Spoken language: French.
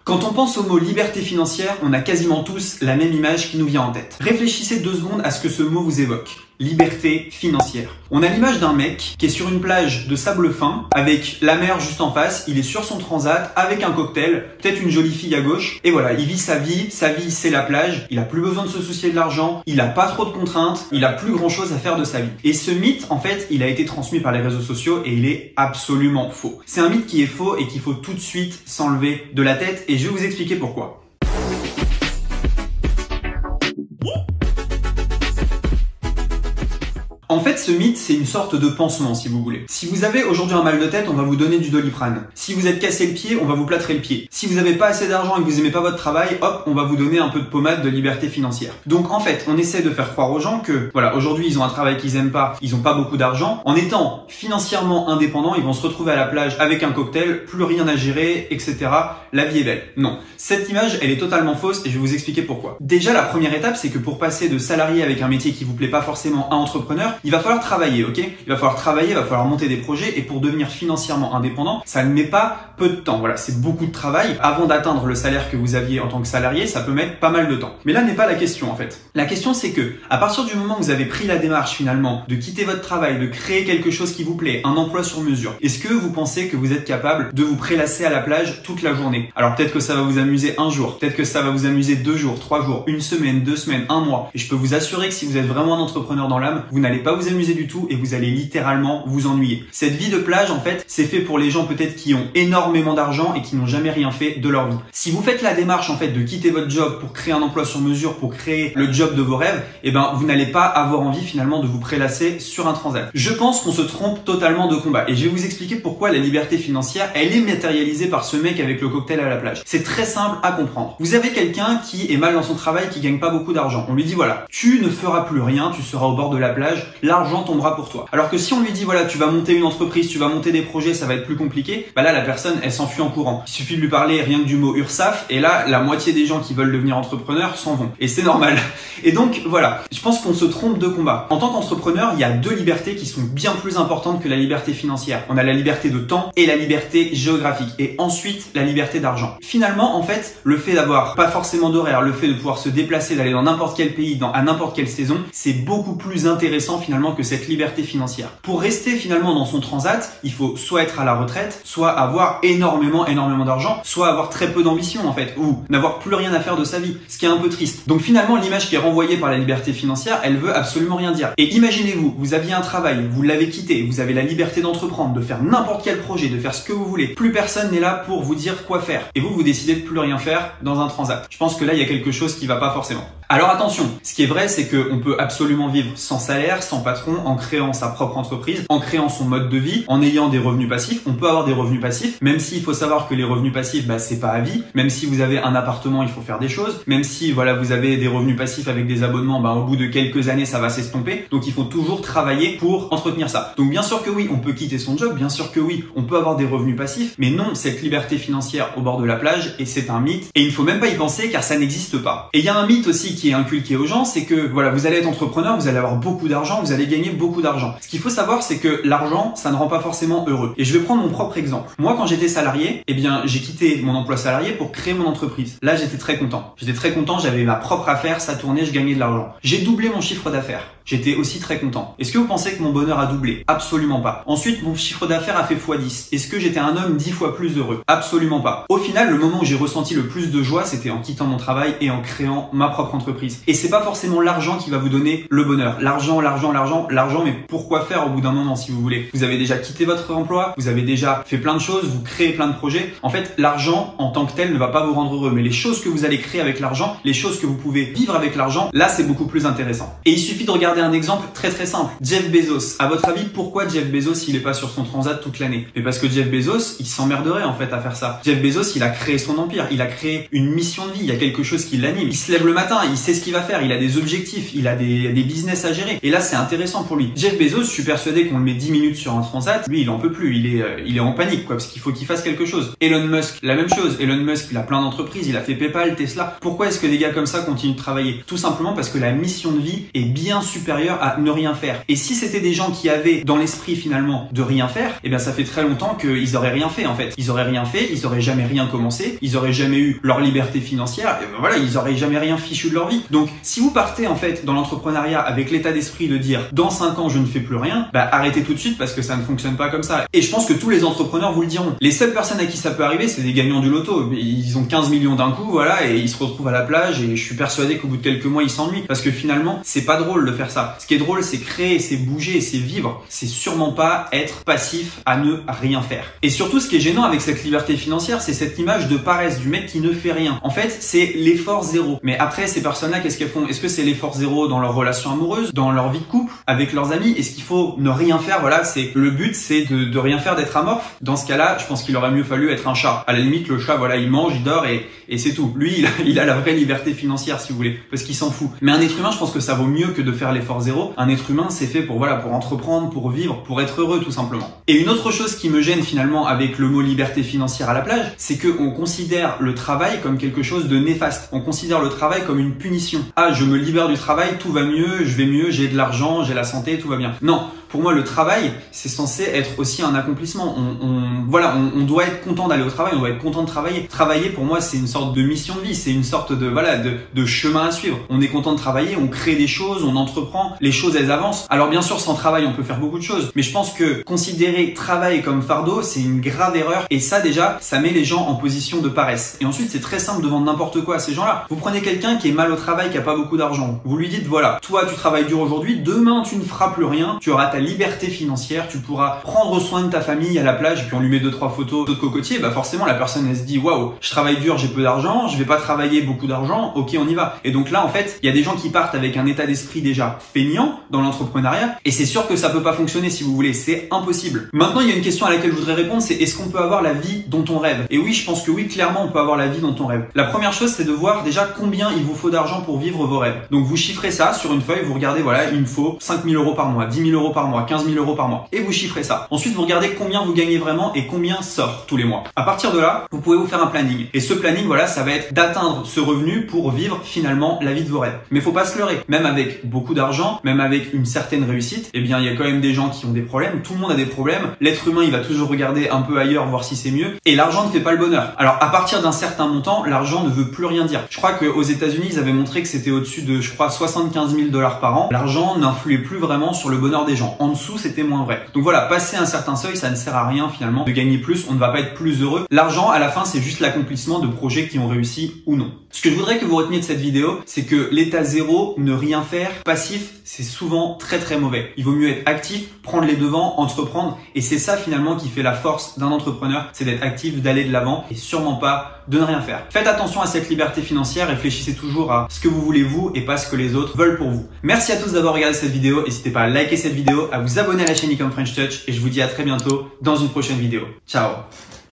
Quand on pense au mot liberté financière, on a quasiment tous la même image qui nous vient en tête. Réfléchissez 2 secondes à ce que ce mot vous évoque. Liberté financière. On a l'image d'un mec qui est sur une plage de sable fin, avec la mer juste en face, il est sur son transat, avec un cocktail, peut-être une jolie fille à gauche, et voilà, il vit sa vie c'est la plage, il a plus besoin de se soucier de l'argent, il a pas trop de contraintes, il a plus grand chose à faire de sa vie. Et ce mythe, en fait, il a été transmis par les réseaux sociaux et il est absolument faux. C'est un mythe qui est faux et qu'il faut tout de suite s'enlever de la tête et je vais vous expliquer pourquoi. En fait, ce mythe, c'est une sorte de pansement, si vous voulez. Si vous avez aujourd'hui un mal de tête, on va vous donner du Doliprane. Si vous êtes cassé le pied, on va vous plâtrer le pied. Si vous n'avez pas assez d'argent et que vous aimez pas votre travail, hop, on va vous donner un peu de pommade de liberté financière. Donc, en fait, on essaie de faire croire aux gens que, voilà, aujourd'hui, ils ont un travail qu'ils aiment pas, ils ont pas beaucoup d'argent. En étant financièrement indépendants, ils vont se retrouver à la plage avec un cocktail, plus rien à gérer, etc. La vie est belle. Non. Cette image, elle est totalement fausse et je vais vous expliquer pourquoi. Déjà, la première étape, c'est que pour passer de salarié avec un métier qui vous plaît pas forcément à entrepreneur, il va falloir travailler, ok? Il va falloir travailler, il va falloir monter des projets et pour devenir financièrement indépendant, ça ne met pas peu de temps. Voilà, c'est beaucoup de travail. Avant d'atteindre le salaire que vous aviez en tant que salarié, ça peut mettre pas mal de temps. Mais là n'est pas la question en fait. La question c'est que à partir du moment où vous avez pris la démarche finalement de quitter votre travail, de créer quelque chose qui vous plaît, un emploi sur mesure, est-ce que vous pensez que vous êtes capable de vous prélasser à la plage toute la journée? Alors peut-être que ça va vous amuser un jour, peut-être que ça va vous amuser 2 jours, 3 jours, 1 semaine, 2 semaines, 1 mois. Et je peux vous assurer que si vous êtes vraiment un entrepreneur dans l'âme, vous n'allez pas vous amuser du tout et vous allez littéralement vous ennuyer. Cette vie de plage, en fait, c'est fait pour les gens peut-être qui ont énormément d'argent et qui n'ont jamais rien fait de leur vie. Si vous faites la démarche, en fait, de quitter votre job pour créer un emploi sur mesure, pour créer le job de vos rêves, eh ben, vous n'allez pas avoir envie finalement de vous prélasser sur un transat. Je pense qu'on se trompe totalement de combat et je vais vous expliquer pourquoi la liberté financière, elle est matérialisée par ce mec avec le cocktail à la plage. C'est très simple à comprendre. Vous avez quelqu'un qui est mal dans son travail, qui gagne pas beaucoup d'argent. On lui dit voilà, tu ne feras plus rien, tu seras au bord de la plage, l'argent tombera pour toi. Alors que si on lui dit voilà, tu vas monter une entreprise, tu vas monter des projets, ça va être plus compliqué, bah là la personne elle s'enfuit en courant. Il suffit de lui parler rien que du mot URSSAF et là la moitié des gens qui veulent devenir entrepreneurs s'en vont. Et c'est normal. Et donc voilà, je pense qu'on se trompe de combat. En tant qu'entrepreneur, il y a 2 libertés qui sont bien plus importantes que la liberté financière. On a la liberté de temps et la liberté géographique et ensuite la liberté d'argent. Finalement, en fait, le fait d'avoir pas forcément d'horaire, le fait de pouvoir se déplacer, d'aller dans n'importe quel pays, à n'importe quelle saison, c'est beaucoup plus intéressant finalement que cette liberté financière. Pour rester finalement dans son transat, il faut soit être à la retraite, soit avoir énormément d'argent, soit avoir très peu d'ambition en fait, ou n'avoir plus rien à faire de sa vie, ce qui est un peu triste. Donc finalement, l'image qui est renvoyée par la liberté financière, elle veut absolument rien dire. Et imaginez-vous, vous aviez un travail, vous l'avez quitté, vous avez la liberté d'entreprendre, de faire n'importe quel projet, de faire ce que vous voulez. Plus personne n'est là pour vous dire quoi faire. Et vous décidez de plus rien faire dans un transat. Je pense que là, il y a quelque chose qui va pas forcément. Alors attention, ce qui est vrai, c'est qu'on peut absolument vivre sans salaire, sans patron, en créant sa propre entreprise, en créant son mode de vie, en ayant des revenus passifs. On peut avoir des revenus passifs, même s'il faut savoir que les revenus passifs, bah, c'est pas à vie. Même si vous avez un appartement, il faut faire des choses. Même si, voilà, vous avez des revenus passifs avec des abonnements, bah, au bout de quelques années, ça va s'estomper. Donc, il faut toujours travailler pour entretenir ça. Donc, bien sûr que oui, on peut quitter son job. Bien sûr que oui, on peut avoir des revenus passifs. Mais non, cette liberté financière au bord de la plage, et c'est un mythe. Et il ne faut même pas y penser car ça n'existe pas. Et il y a un mythe aussi qui est inculqué aux gens, c'est que, voilà, vous allez être entrepreneur, vous allez avoir beaucoup d'argent, vous allez gagner beaucoup d'argent. Ce qu'il faut savoir, c'est que l'argent, ça ne rend pas forcément heureux. Et je vais prendre mon propre exemple. Moi, quand j'étais salarié, eh bien, j'ai quitté mon emploi salarié pour créer mon entreprise. Là, j'étais très content. J'avais ma propre affaire, ça tournait, je gagnais de l'argent. J'ai doublé mon chiffre d'affaires. J'étais aussi très content. Est-ce que vous pensez que mon bonheur a doublé? Absolument pas. Ensuite, mon chiffre d'affaires a fait x10. Est-ce que j'étais un homme 10 fois plus heureux? Absolument pas. Au final, le moment où j'ai ressenti le plus de joie, c'était en quittant mon travail et en créant ma propre entreprise. Et c'est pas forcément l'argent qui va vous donner le bonheur. L'argent, mais pourquoi faire au bout d'un moment si vous voulez? Vous avez déjà quitté votre emploi, vous avez déjà fait plein de choses, vous créez plein de projets. En fait, l'argent en tant que tel ne va pas vous rendre heureux, mais les choses que vous allez créer avec l'argent, les choses que vous pouvez vivre avec l'argent, là c'est beaucoup plus intéressant. Et il suffit de regarder un exemple très simple. Jeff Bezos. À votre avis, pourquoi Jeff Bezos il est pas sur son transat toute l'année? Mais parce que Jeff Bezos, il s'emmerderait en fait à faire ça. Jeff Bezos, il a créé son empire, il a créé une mission de vie, il y a quelque chose qui l'anime. Il se lève le matin, il sait ce qu'il va faire, il a des objectifs, il a des business à gérer. Et là, c'est intéressant pour lui. Jeff Bezos, je suis persuadé qu'on le met 10 minutes sur un transat, lui, il en peut plus, il est en panique, quoi, parce qu'il faut qu'il fasse quelque chose. Elon Musk, la même chose. Elon Musk, il a plein d'entreprises, il a fait PayPal, Tesla. Pourquoi est-ce que des gars comme ça continuent de travailler? Tout simplement parce que la mission de vie est bien supérieure à ne rien faire. Et si c'était des gens qui avaient dans l'esprit finalement de rien faire, eh bien ça fait très longtemps qu'ils auraient rien fait en fait. Ils auraient rien fait, ils auraient jamais rien commencé, ils auraient jamais eu leur liberté financière, et ben voilà, ils auraient jamais rien fichu de leur vie. Donc si vous partez en fait dans l'entrepreneuriat avec l'état d'esprit de dire dans 5 ans je ne fais plus rien, bah arrêtez tout de suite parce que ça ne fonctionne pas comme ça. Et je pense que tous les entrepreneurs vous le diront. Les seules personnes à qui ça peut arriver, c'est des gagnants du loto. Ils ont 15 millions d'un coup, voilà, et ils se retrouvent à la plage et je suis persuadé qu'au bout de quelques mois ils s'ennuient parce que finalement c'est pas drôle de faire ça. Ce qui est drôle c'est créer, c'est bouger, c'est vivre. C'est sûrement pas être passif à ne rien faire. Et surtout ce qui est gênant avec cette liberté financière, c'est cette image de paresse du mec qui ne fait rien. En fait, c'est l'effort zéro. Mais après, ces personnes-là, qu'est-ce qu'elles font? Est-ce que c'est l'effort zéro dans leur relation amoureuse, dans leur vie de couple, avec leurs amis? Est-ce qu'il faut ne rien faire? Voilà, c'est le but, c'est de rien faire, d'être amorphe. Dans ce cas-là, je pense qu'il aurait mieux fallu être un chat. À la limite, le chat, voilà, il mange, il dort et c'est tout. Lui, il a la vraie liberté financière, si vous voulez, parce qu'il s'en fout. Mais un être humain, je pense que ça vaut mieux que de faire l'effort zéro. Un être humain, c'est fait pour, voilà, pour entreprendre, pour vivre, pour être heureux, tout simplement. Et une autre chose qui me gêne finalement avec le mot liberté financière à la plage, c'est qu'on considère le travail comme quelque chose de néfaste. On considère le travail comme une punition. Ah, je me libère du travail, tout va mieux, je vais mieux, j'ai de l'argent, j'ai la santé, tout va bien. Non. Pour moi, le travail, c'est censé être aussi un accomplissement. On doit être content d'aller au travail, on doit être content de travailler. Travailler, pour moi, c'est une sorte de mission de vie, c'est une sorte de chemin à suivre. On est content de travailler, on crée des choses, on entreprend, les choses, elles avancent. Alors bien sûr, sans travail, on peut faire beaucoup de choses. Mais je pense que considérer travail comme fardeau, c'est une grave erreur. Et ça, déjà, ça met les gens en position de paresse. Et ensuite, c'est très simple de vendre n'importe quoi à ces gens-là. Vous prenez quelqu'un qui est mal au travail, qui a pas beaucoup d'argent. Vous lui dites, voilà, toi, tu travailles dur aujourd'hui, demain, tu ne feras plus rien, tu auras ta liberté financière, tu pourras prendre soin de ta famille à la plage, et puis on lui met 2-3 photos de cocotiers, bah forcément la personne elle se dit waouh, je travaille dur, j'ai peu d'argent, je vais pas travailler beaucoup d'argent, ok on y va. Et donc là en fait, il y a des gens qui partent avec un état d'esprit déjà feignant dans l'entrepreneuriat, et c'est sûr que ça peut pas fonctionner si vous voulez, c'est impossible. Maintenant il y a une question à laquelle je voudrais répondre, c'est est-ce qu'on peut avoir la vie dont on rêve? Et oui, je pense que oui, clairement on peut avoir la vie dont on rêve. La première chose c'est de voir déjà combien il vous faut d'argent pour vivre vos rêves. Donc vous chiffrez ça sur une feuille, vous regardez voilà, il me faut 5 000 € par mois, 10 000 € par mois, 15 000 € par mois, et vous chiffrez ça. Ensuite, vous regardez combien vous gagnez vraiment et combien sort tous les mois. À partir de là, vous pouvez vous faire un planning. Et ce planning, voilà, ça va être d'atteindre ce revenu pour vivre finalement la vie de vos rêves. Mais faut pas se leurrer. Même avec beaucoup d'argent, même avec une certaine réussite, eh bien, il y a quand même des gens qui ont des problèmes. Tout le monde a des problèmes. L'être humain, il va toujours regarder un peu ailleurs, voir si c'est mieux. Et l'argent ne fait pas le bonheur. Alors, à partir d'un certain montant, l'argent ne veut plus rien dire. Je crois qu'aux États-Unis, ils avaient montré que c'était au-dessus de, je crois, 75 000 $ par an. L'argent n'influait plus vraiment sur le bonheur des gens. En dessous, c'était moins vrai. Donc voilà, passer un certain seuil, ça ne sert à rien finalement de gagner plus, on ne va pas être plus heureux. L'argent, à la fin, c'est juste l'accomplissement de projets qui ont réussi ou non. Ce que je voudrais que vous reteniez de cette vidéo, c'est que l'état zéro, ne rien faire, passif, c'est souvent très très mauvais. Il vaut mieux être actif, prendre les devants, entreprendre, et c'est ça finalement qui fait la force d'un entrepreneur, c'est d'être actif, d'aller de l'avant, et sûrement pas de ne rien faire. Faites attention à cette liberté financière, réfléchissez toujours à ce que vous voulez vous et pas ce que les autres veulent pour vous. Merci à tous d'avoir regardé cette vidéo, n'hésitez pas à liker cette vidéo, à vous abonner à la chaîne Ecom French Touch, et je vous dis à très bientôt dans une prochaine vidéo. Ciao!